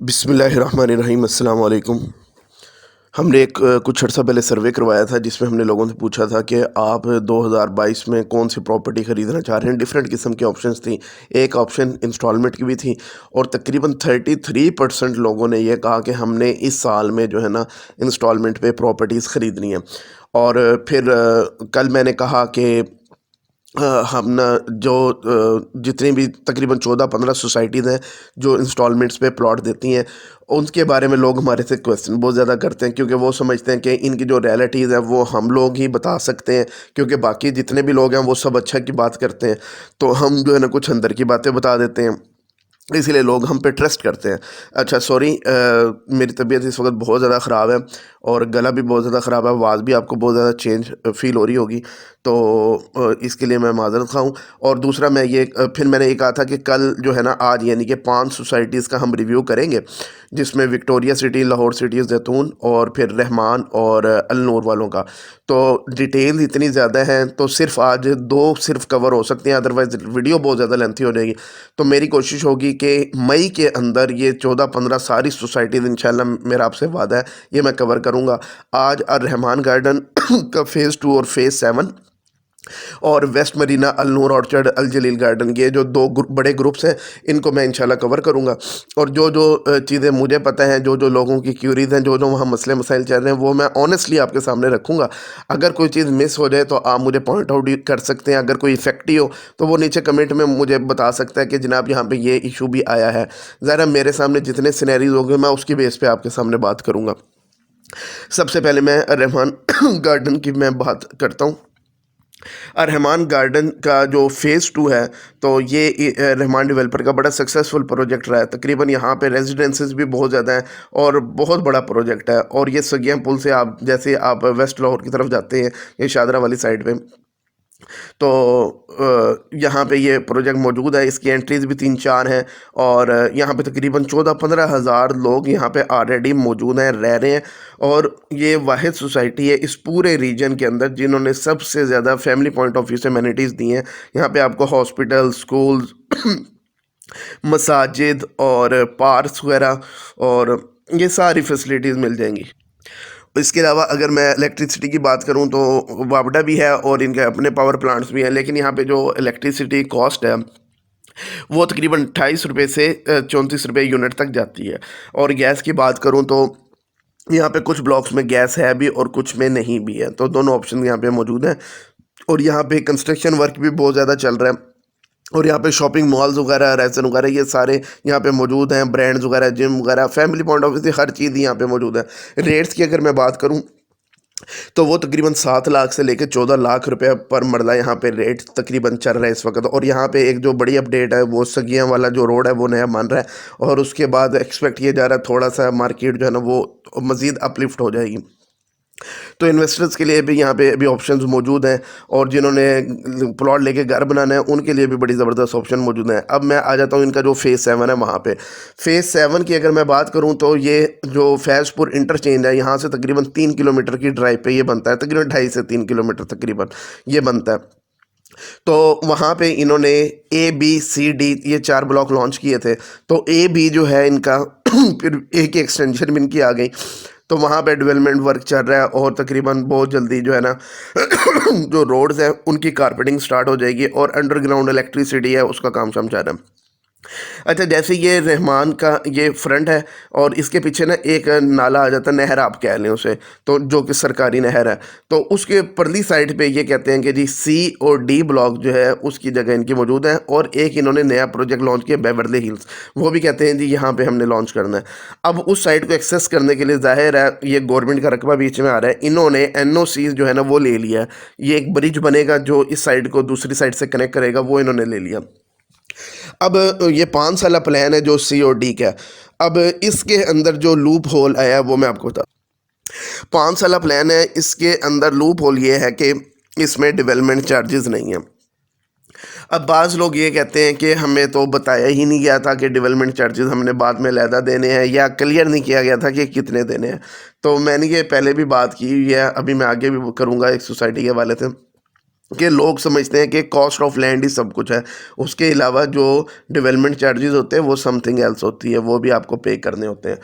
बिस्मिल्लाहिर्रहमानिर्रहीम अस्सलाम वालेकुम। हमने एक कुछ अर्सा पहले सर्वे करवाया था जिसमें हमने लोगों से पूछा था कि आप 2022 में कौन सी प्रॉपर्टी ख़रीदना चाह रहे हैं। डिफरेंट किस्म की ऑप्शंस थी। एक ऑप्शन इंस्टॉलमेंट की भी थी और तकरीबन 33% लोगों ने ये कहा कि हमने इस साल में जो है ना इंस्टॉलमेंट पे प्रॉपर्टीज़ ख़रीदनी है। और फिर कल मैंने कहा कि हम ना जो जितनी भी तकरीबन 14-15 सोसाइटीज़ हैं जो इंस्टॉलमेंट्स पे प्लॉट देती हैं, उनके बारे में लोग हमारे से क्वेश्चन बहुत ज़्यादा करते हैं क्योंकि वो समझते हैं कि इनकी जो रियलिटीज़ है वो हम लोग ही बता सकते हैं, क्योंकि बाकी जितने भी लोग हैं वो सब अच्छा की बात करते हैं, तो हम जो है ना कुछ अंदर की बातें बता देते हैं, इसीलिए लोग हम पे ट्रस्ट करते हैं। अच्छा सॉरी, मेरी तबीयत इस वक्त बहुत ज़्यादा ख़राब है और गला भी बहुत ज़्यादा ख़राब है, आवाज़ भी आपको बहुत ज़्यादा चेंज फ़ील हो रही होगी, तो इसके लिए मैं माज़रत ख़्वाह हूँ। और दूसरा मैं ये फिर मैंने ये कहा था कि कल जो है ना आज यानी कि 5 सोसाइटीज़ का हम रिव्यू करेंगे, जिसमें विक्टोरिया सिटी, लाहौर सिटी, ज़ैतून और फिर रहमान और अल नूर वालों का। तो डिटेल इतनी ज़्यादा हैं तो सिर्फ़ आज 2 सिर्फ़ कवर हो सकती हैं, अदरवाइज़ वीडियो बहुत ज़्यादा लेंथी हो जाएगी। तो मेरी कोशिश होगी कि मई के अंदर ये 14-15 सारी सोसाइटीज़ इंशाल्लाह, मेरा आपसे वादा है, ये मैं कवर करूँगा। आज रहमान गार्डन का फ़ेज़ 2 और फ़ेज़ 7 और वेस्ट मरीना, अल नूर ऑर्चर्ड, अल जलील गार्डन, ये जो 2 बड़े ग्रुप्स हैं, इनको मैं इंशाल्लाह कवर करूँगा। और जो जो चीज़ें मुझे पता हैं, जो जो लोगों की क्यूरीज़ हैं, जो जो वहाँ मसले मसाइल चल रहे हैं, वो मैं ऑनेस्टली आपके सामने रखूँगा। अगर कोई चीज़ मिस हो जाए तो आप मुझे पॉइंट आउट कर सकते हैं। अगर कोई इफ़ेक्ट ही हो तो वो नीचे कमेंट में मुझे बता सकता है कि जनाब यहाँ पे ये इशू भी आया है। ज़रा मेरे सामने जितने सिनेरियोज़ होंगे मैं उसकी बेस पे आपके सामने बात करूँगा। सबसे पहले मैं रहमान गार्डन की मैं बात करता हूँ। रहमान गार्डन का जो फ़ेज़ 2 है, तो ये रहमान डेवलपर का बड़ा सक्सेसफुल प्रोजेक्ट रहा है। तकरीबन यहाँ पे रेजिडेंसेस भी बहुत ज़्यादा हैं और बहुत बड़ा प्रोजेक्ट है। और ये सगिया पुल से आप जैसे आप वेस्ट लाहौर की तरफ जाते हैं, ये शादरा वाली साइड पे, तो यहाँ पे ये प्रोजेक्ट मौजूद है। इसकी एंट्रीज़ भी 3-4 हैं और यहाँ पे तकरीबन 14-15 हज़ार लोग यहाँ पे ऑलरेडी मौजूद हैं, रह रहे हैं। और ये वाहिद सोसाइटी है इस पूरे रीजन के अंदर जिन्होंने सबसे ज़्यादा फैमिली पॉइंट ऑफ व्यू से एमेनिटीज़ दी हैं। यहाँ पे आपको हॉस्पिटल, स्कूल्स, मसाजिद और पार्क्स वगैरह और ये सारी फैसिलिटीज़ मिल जाएंगी। इसके अलावा अगर मैं इलेक्ट्रिसिटी की बात करूं तो वापडा भी है और इनके अपने पावर प्लांट्स भी हैं, लेकिन यहाँ पे जो इलेक्ट्रिसिटी कॉस्ट है वो तकरीबन 28 रुपये से 34 रुपये यूनिट तक जाती है। और गैस की बात करूं तो यहाँ पे कुछ ब्लॉक्स में गैस है भी और कुछ में नहीं भी है, तो दोनों ऑप्शन यहाँ पे मौजूद हैं। और यहाँ पे कंस्ट्रक्शन वर्क भी बहुत ज़्यादा चल रहा है और यहाँ पे शॉपिंग मॉल्स वगैरह, रेस्टोरेंट वगैरह, ये सारे यहाँ पे मौजूद हैं। ब्रांड्स वगैरह, जिम वगैरह, फैमिली पॉइंट ऑफ व्यू से हर चीज़ यहाँ पे मौजूद है। रेट्स की अगर मैं बात करूँ तो वो तकरीबन 7 लाख से लेकर 14 लाख रुपए पर मरला यहाँ पे रेट तकरीबन चल रहा है इस वक्त। और यहाँ पे एक जो बड़ी अपडेट है, वो सगियाँ वाला जो रोड है वो नया बन रहा है और उसके बाद एक्सपेक्ट किया जा रहा है थोड़ा सा मार्केट जो है ना वो मज़ीद अपलिफ्ट हो जाएगी। तो इन्वेस्टर्स के लिए भी यहाँ पे अभी ऑप्शंस मौजूद हैं और जिन्होंने प्लॉट लेके घर बनाना है उनके लिए भी बड़ी ज़बरदस्त ऑप्शन मौजूद हैं। अब मैं आ जाता हूँ इनका जो फ़ेज़ 7 है वहाँ पे। फ़ेज़ 7 की अगर मैं बात करूँ तो ये जो फैज़पुर इंटरचेंज है, यहाँ से तकरीबन 3 किलोमीटर की ड्राइव पे ये बनता है, तकरीबन 2.5 से 3 किलोमीटर तकरीबन ये बनता है। तो वहाँ पे इन्होंने ए बी सी डी ये 4 ब्लॉक लॉन्च किए थे। तो ए बी जो है इनका फिर ए की एक्सटेंशन भी इनकी आ गई, तो वहाँ पे डेवलपमेंट वर्क चल रहा है और तकरीबन बहुत जल्दी जो है ना जो रोड्स हैं उनकी कारपेटिंग स्टार्ट हो जाएगी और अंडरग्राउंड इलेक्ट्रिसिटी है उसका काम चल रहा है। अच्छा, जैसे ये रहमान का ये फ्रंट है और इसके पीछे ना एक नाला आ जाता है, नहर आप कह लें उसे, तो जो कि सरकारी नहर है, तो उसके परली साइड पे ये कहते हैं कि जी सी और डी ब्लॉक जो है उसकी जगह इनकी मौजूद है। और एक इन्होंने नया प्रोजेक्ट लॉन्च किया बेवर्ली हिल्स, वो भी कहते हैं जी यहाँ पे हमने लॉन्च करना है। अब उस साइड को एक्सेस करने के लिए जाहिर है ये गवर्नमेंट का रकबा बीच में आ रहा है, इन्होंने NOC जो है ना वो ले लिया है। ये एक ब्रिज बनेगा जो इस साइड को दूसरी साइड से कनेक्ट करेगा, वो इन्होंने ले लिया। अब ये 5 साल प्लान है जो COD का है। अब इसके अंदर जो लूप होल आया है वो मैं आपको बता, 5 साल प्लान है, इसके अंदर लूप होल ये है कि इसमें डेवलपमेंट चार्जेस नहीं हैं। अब बाज़ लोग ये कहते हैं कि हमें तो बताया ही नहीं गया था कि डेवलपमेंट चार्जेस हमने बाद में अलहदा देने हैं, या क्लियर नहीं किया गया था कि कितने देने हैं। तो मैंने ये पहले भी बात की हुई है, अभी मैं आगे भी करूँगा एक सोसाइटी के हवाले से। कि लोग समझते हैं कि कॉस्ट ऑफ लैंड ही सब कुछ है, उसके अलावा जो डेवलपमेंट चार्जेस होते हैं वो समथिंग एल्स होती है, वो भी आपको पे करने होते हैं।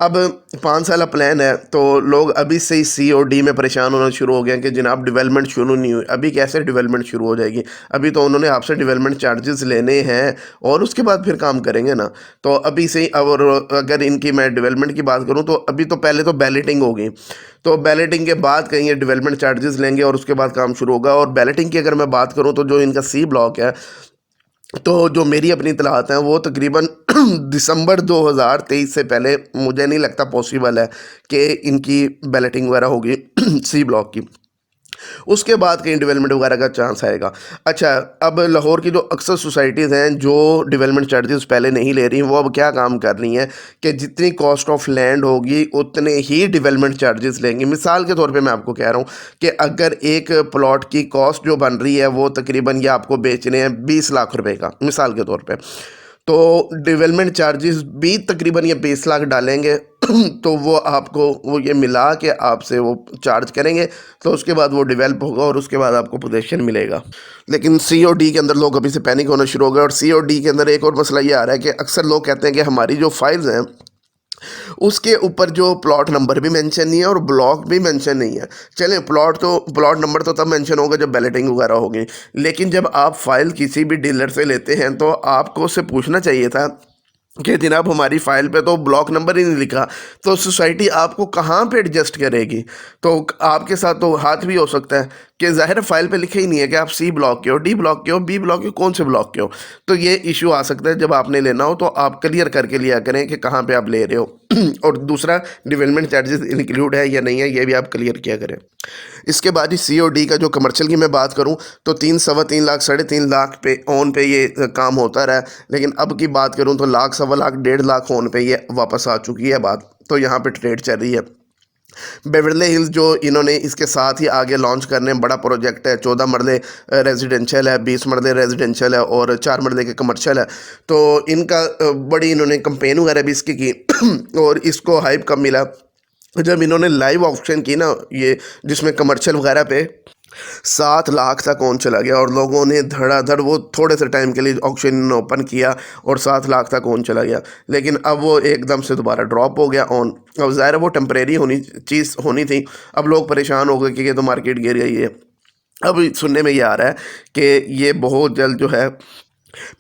अब 5 साल प्लान है तो लोग अभी से ही सी और डी में परेशान होना शुरू हो गए हैं कि जनाब डेवलपमेंट शुरू नहीं हुई, अभी कैसे डेवलपमेंट शुरू हो जाएगी, अभी तो उन्होंने आपसे डेवलपमेंट चार्जेस लेने हैं और उसके बाद फिर काम करेंगे ना। तो अभी से ही, और अगर इनकी मैं डेवलपमेंट की बात करूँ तो अभी तो पहले तो बैलेटिंग होगी, तो बैलेटिंग के बाद कहीं ये डेवलपमेंट चार्जेस लेंगे और उसके बाद काम शुरू होगा। और बैलेटिंग की अगर मैं बात करूँ तो जो इनका सी ब्लॉक है, तो जो मेरी अपनी इतलात हैं वो तकरीबन दिसंबर 2023 से पहले मुझे नहीं लगता पॉसिबल है कि इनकी बैलेटिंग वगैरह होगी सी ब्लॉक की, उसके बाद कहीं डेवलपमेंट वगैरह का चांस आएगा। अच्छा, अब लाहौर की जो अक्सर सोसाइटीज़ हैं जो डेवलपमेंट चार्जेस पहले नहीं ले रही, वो अब क्या काम कर रही हैं कि जितनी कॉस्ट ऑफ लैंड होगी उतने ही डेवलपमेंट चार्जेस लेंगी। मिसाल के तौर पे मैं आपको कह रहा हूँ कि अगर एक प्लॉट की कॉस्ट जो बन रही है वो तकरीबन ये आपको बेचने हैं 20 लाख रुपए का, मिसाल के तौर पे, तो डेवलपमेंट चार्जेस भी तकरीबन ये 20 लाख डालेंगे तो वो आपको वो ये मिला के आपसे वो चार्ज करेंगे, तो उसके बाद वो डेवलप होगा और उसके बाद आपको पोजीशन मिलेगा। लेकिन सी और डी के अंदर लोग अभी से पैनिक होना शुरू हो गए। और सी और डी के अंदर एक और मसला ये आ रहा है कि अक्सर लोग कहते हैं कि हमारी जो फाइल्स हैं उसके ऊपर जो प्लॉट नंबर भी मेंशन नहीं है और ब्लॉक भी मेंशन नहीं है। चलें, प्लॉट नंबर तो तब मेंशन होगा जब बैलेटिंग वगैरह होगी, लेकिन जब आप फाइल किसी भी डीलर से लेते हैं तो आपको उससे पूछना चाहिए था कि जनाब हमारी फ़ाइल पे तो ब्लॉक नंबर ही नहीं लिखा, तो सोसाइटी आपको कहाँ पे एडजस्ट करेगी। तो आपके साथ तो हाथ भी हो सकता है कि ज़ाहिर फाइल पे लिखा ही नहीं है कि आप सी ब्लॉक के हो, डी ब्लॉक के हो, बी ब्लॉक के हो, कौन से ब्लॉक के हो। तो ये इशू आ सकता है। जब आपने लेना हो तो आप क्लियर करके लिया करें कि कहाँ पे आप ले रहे हो और दूसरा डेवलपमेंट चार्जेस इंक्लूड है या नहीं है, ये भी आप क्लियर किया करें। इसके बाद ही सी और डी का जो कमर्शियल की मैं बात करूं तो 3 सवा 3 लाख 3.5 लाख पे ऑन पे ये काम होता रहा है, लेकिन अब की बात करूं तो लाख सवा लाख 1.5 लाख ऑन पे ये वापस आ चुकी है बात, तो यहाँ पे ट्रेड चल रही है। बेवर्ली हिल्स जो इन्होंने इसके साथ ही आगे लॉन्च करने बड़ा प्रोजेक्ट है, 14 मरले रेजिडेंशियल है, 20 मरले रेजिडेंशियल है और 4 मरले के कमर्शियल है। तो इनका बड़ी इन्होंने कंपेन वगैरह भी इसकी की और इसको हाइप कब मिला जब इन्होंने लाइव ऑप्शन की ना, ये जिसमें कमर्शियल वगैरह पे 7 लाख तक ऑन चला गया और लोगों ने धड़ाधड़ वो थोड़े से टाइम के लिए ऑक्शन ओपन किया और 7 लाख तक ऑन चला गया, लेकिन अब वो एकदम से दोबारा ड्रॉप हो गया ऑन। अब ज़ाहिर है वो टेम्परेरी चीज़ होनी थी। अब लोग परेशान हो गए कि ये तो मार्केट गिर गई है। अब सुनने में ये आ रहा है कि ये बहुत जल्द जो है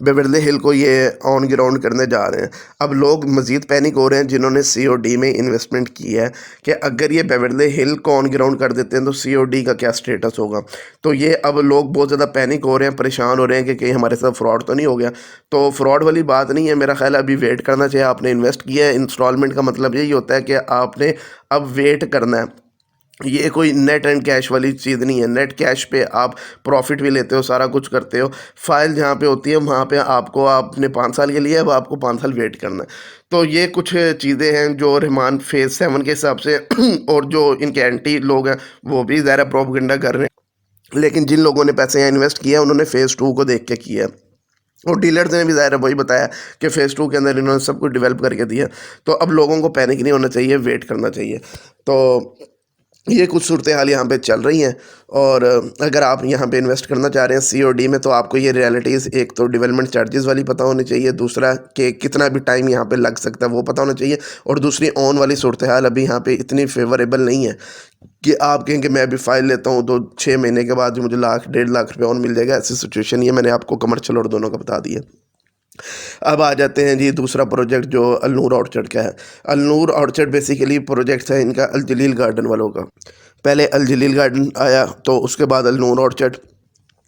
बेवर्ली हिल को ये ऑन ग्राउंड करने जा रहे हैं। अब लोग मज़ीद पैनिक हो रहे हैं जिन्होंने सी और डी में इन्वेस्टमेंट की है कि अगर ये बेवर्ली हिल को ऑन ग्राउंड कर देते हैं तो सी और डी का क्या स्टेटस होगा। तो ये अब लोग बहुत ज़्यादा पैनिक हो रहे हैं, परेशान हो रहे हैं कि कहीं हमारे साथ फ्रॉड तो नहीं हो गया। तो फ्रॉड वाली बात नहीं है, मेरा ख्याल है अभी वेट करना चाहिए। आपने इन्वेस्ट किया है, इंस्टॉलमेंट का मतलब यही होता है कि आपने अब वेट करना है। ये कोई नेट एंड कैश वाली चीज़ नहीं है। नेट कैश पे आप प्रॉफिट भी लेते हो, सारा कुछ करते हो। फाइल जहाँ पे होती है वहाँ पे आपको, आपने 5 साल के लिए, अब आपको 5 साल वेट करना है। तो ये कुछ चीज़ें हैं जो रहमान फेज़ 7 के हिसाब से और जो इनके एंटी लोग हैं वो भी ज़्यादा प्रोपगेंडा कर रहे हैं, लेकिन जिन लोगों ने पैसे यहाँ इन्वेस्ट किया है उन्होंने फ़ेज़ 2 को देख के किया है और डीलर्स ने भी ज़ाहिर है वही बताया कि फ़ेज़ 2 के अंदर इन्होंने सब कुछ डेवलप करके दिया। तो अब लोगों को पैनिक नहीं होना चाहिए, वेट करना चाहिए। तो ये कुछ सूरत हाल यहाँ पे चल रही हैं। और अगर आप यहाँ पे इन्वेस्ट करना चाह रहे हैं सी और डी में, तो आपको ये रियलिटीज़, एक तो डेवलपमेंट चार्जेस वाली पता होनी चाहिए, दूसरा कि कितना भी टाइम यहाँ पे लग सकता है वो पता होना चाहिए, और दूसरी ऑन वाली सूरत हाल अभी यहाँ पे इतनी फेवरेबल नहीं है कि आप कहें कि मैं अभी फ़ाइल लेता हूँ तो 6 महीने के बाद मुझे लाख 1.5 लाख रुपये ऑन मिल जाएगा। ऐसी सिचुएशन ये मैंने आपको कमर्शियल और दोनों का बता दिया। अब आ जाते हैं जी दूसरा प्रोजेक्ट जो अलनूर ऑर्चर्ड का है। अलनूर ऑर्चर्ड बेसिकली प्रोजेक्ट है इनका अल जलील गार्डन वालों का। पहले अल जलील गार्डन आया तो उसके बाद अलनूर ऑर्चर्ड।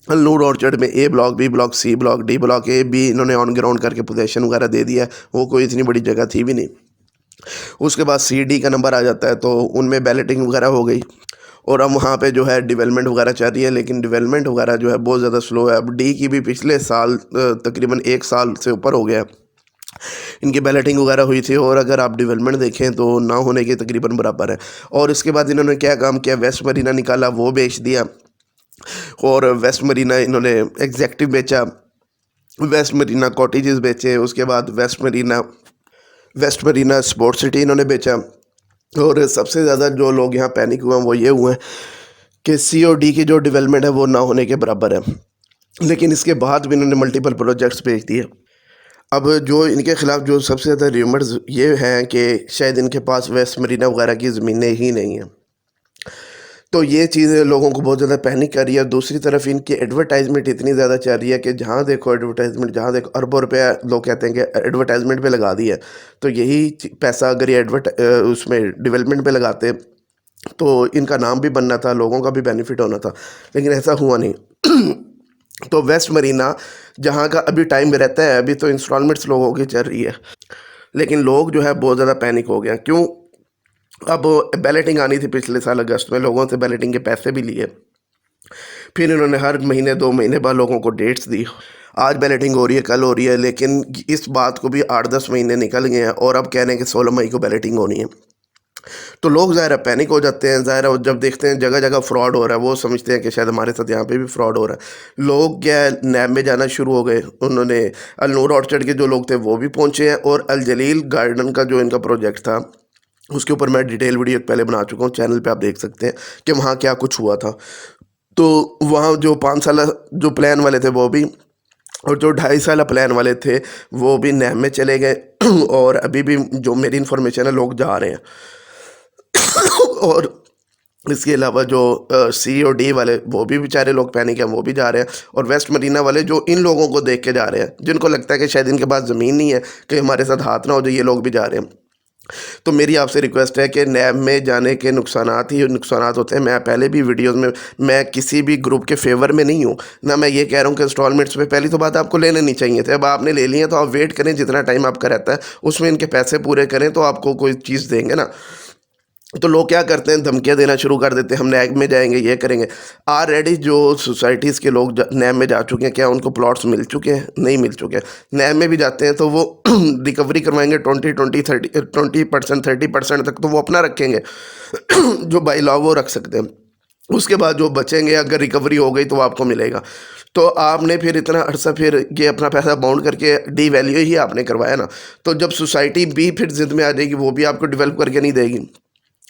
अलनूर ऑर्चर्ड में A block, B block, C block, D block, A B इन्होंने ऑन ग्राउंड करके पोजीशन वगैरह दे दिया। वो कोई इतनी बड़ी जगह थी भी नहीं। उसके बाद सी डी का नंबर आ जाता है तो उनमें बैलेटिंग वगैरह हो गई और अब वहाँ पे जो है डेवलपमेंट वगैरह चल रही है, लेकिन डेवलपमेंट वगैरह जो है बहुत ज़्यादा स्लो है। अब डी की भी पिछले साल तकरीबन 1 साल से ऊपर हो गया इनकी बैलेटिंग वगैरह हुई थी, और अगर आप डेवलपमेंट देखें तो ना होने के तकरीबन बराबर है। और इसके बाद इन्होंने क्या काम किया, वेस्ट मरीना निकाला, वो बेच दिया, और वेस्ट मरीना इन्होंने एग्जेक्टिव बेचा, वेस्ट मरीना कॉटेजेस बेचे, उसके बाद वेस्ट मरीना स्पोर्ट्स सिटी इन्होंने बेचा। और सबसे ज़्यादा जो लोग यहाँ पैनिक हुए हैं वो ये हुए हैं कि सीओडी की जो डेवलपमेंट है वो ना होने के बराबर है। लेकिन इसके बाद भी इन्होंने मल्टीपल प्रोजेक्ट्स भेज दिए। अब जो इनके ख़िलाफ़ जो सबसे ज़्यादा र्यूमर्स ये हैं कि शायद इनके पास वेस्ट मरीना वगैरह की ज़मीनें ही नहीं हैं। तो ये चीज़ लोगों को बहुत ज़्यादा पैनिक कर रही है। दूसरी तरफ इनकी एडवर्टाइजमेंट इतनी ज़्यादा चल रही है कि जहाँ देखो एडवर्टाइजमेंट, जहाँ देखो अरबों रुपया लोग कहते हैं कि एडवर्टाइजमेंट पे लगा दिया है। तो यही पैसा अगर ये उसमें डेवलपमेंट पे लगाते तो इनका नाम भी बनना था, लोगों का भी बेनिफिट होना था, लेकिन ऐसा हुआ नहीं। तो वेस्ट मरीना जहाँ का अभी टाइम रहता है, अभी तो इंस्टॉलमेंट्स लोगों की चल रही है, लेकिन लोग जो है बहुत ज़्यादा पैनिक हो गए हैं। क्यों? अब बैलेटिंग आनी थी पिछले साल अगस्त में, लोगों से बैलेटिंग के पैसे भी लिए, फिर इन्होंने हर महीने 2 महीने बाद लोगों को डेट्स दी। आज बैलेटिंग हो रही है, कल हो रही है, लेकिन इस बात को भी 8-10 महीने निकल गए हैं और अब कह रहे हैं कि 16 मई को बैलेटिंग होनी है। तो लोग ज़ाहिर है पैनिक हो जाते हैं। ज़ाहिर है जब देखते हैं जगह जगह फ्रॉड हो रहा है, वो समझते हैं कि शायद हमारे साथ यहाँ पे भी फ्रॉड हो रहा है। लोग क्या है, नैब में जाना शुरू हो गए। उन्होंने अलनूर ऑर्चर्ड के जो लोग थे वो भी पहुँचे हैं, और अल जलील गार्डन का जो इनका प्रोजेक्ट था उसके ऊपर मैं डिटेल वीडियो पहले बना चुका हूँ, चैनल पे आप देख सकते हैं कि वहाँ क्या कुछ हुआ था। तो वहाँ जो 5 साल जो प्लान वाले थे वो भी, और जो 2.5 साल प्लान वाले थे वो भी नैब में चले गए। और अभी भी जो मेरी इन्फॉर्मेशन है लोग जा रहे हैं। और इसके अलावा जो सी और डी वाले वो भी बेचारे लोग पैनिक हैं, वो भी जा रहे हैं। और वेस्ट मरीना वाले जो इन लोगों को देख के जा रहे हैं, जिनको लगता है कि शायद इनके पास ज़मीन नहीं है कि हमारे साथ हाथ ना हो जाए, ये लोग भी जा रहे हैं। तो मेरी आपसे रिक्वेस्ट है कि नैब में जाने के नुकसानात ही नुकसानात होते हैं। मैं पहले भी वीडियोस में, मैं किसी भी ग्रुप के फेवर में नहीं हूँ ना। मैं ये कह रहा हूँ कि इंस्टॉलमेंट्स पे पहली तो बात आपको लेने नहीं चाहिए थे। अब आपने ले लिए तो आप वेट करें, जितना टाइम आपका रहता है उसमें इनके पैसे पूरे करें तो आपको कोई चीज़ देंगे ना। तो लोग क्या करते हैं, धमकियाँ देना शुरू कर देते हैं, हम नैब में जाएंगे, ये करेंगे। ऑलरेडी जो सोसाइटीज़ के लोग नैब में जा चुके हैं, क्या उनको प्लॉट्स मिल चुके हैं? नहीं मिल चुके हैं। नैब में भी जाते हैं तो वो रिकवरी करवाएंगे 20% 30% तक तो वो अपना रखेंगे। जो बाई लॉ वो रख सकते हैं। उसके बाद जो बचेंगे, अगर रिकवरी हो गई तो आपको मिलेगा। तो आपने फिर इतना अरसा फिर ये अपना पैसा बाउंड करके डी वैल्यू ही आपने करवाया ना। तो जब सोसाइटी भी फिर जिद में आ जाएगी, वो भी आपको डेवलप करके नहीं देगी,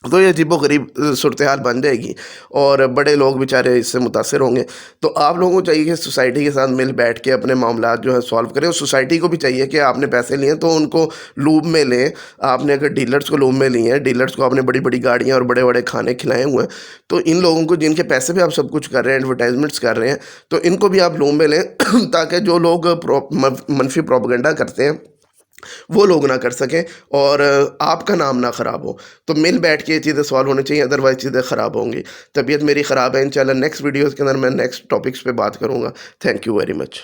तो ये अजीबोगरीब सूरत हाल बन जाएगी और बड़े लोग बेचारे इससे मुतासर होंगे। तो आप लोगों को चाहिए कि सोसाइटी के साथ मिल बैठ के अपने मामलात जो है सॉल्व करें। और सोसाइटी को भी चाहिए कि आपने पैसे लिए तो उनको लूप में लें। आपने अगर डीलर्स को लूप में लिए हैं, डीलर्स को आपने बड़ी बड़ी गाड़ियाँ और बड़े बड़े खाने खिलाए हुए हैं, तो इन लोगों को जिनके पैसे पे आप सब कुछ कर रहे हैं, एडवर्टाइजमेंट्स कर रहे हैं, तो इनको भी आप लूप में लें ताकि जो लोग मनफी प्रोपेगेंडा करते हैं वो लोग ना कर सकें और आपका नाम ना ख़राब हो। तो मिल बैठ के ये चीज़ें सॉल्व होनी चाहिए, अदरवाइज़ चीज़ें ख़राब होंगी। तबीयत मेरी ख़राब है, इंशाल्लाह नेक्स्ट वीडियोज़ के अंदर मैं नेक्स्ट टॉपिक्स पे बात करूँगा। Thank you very much.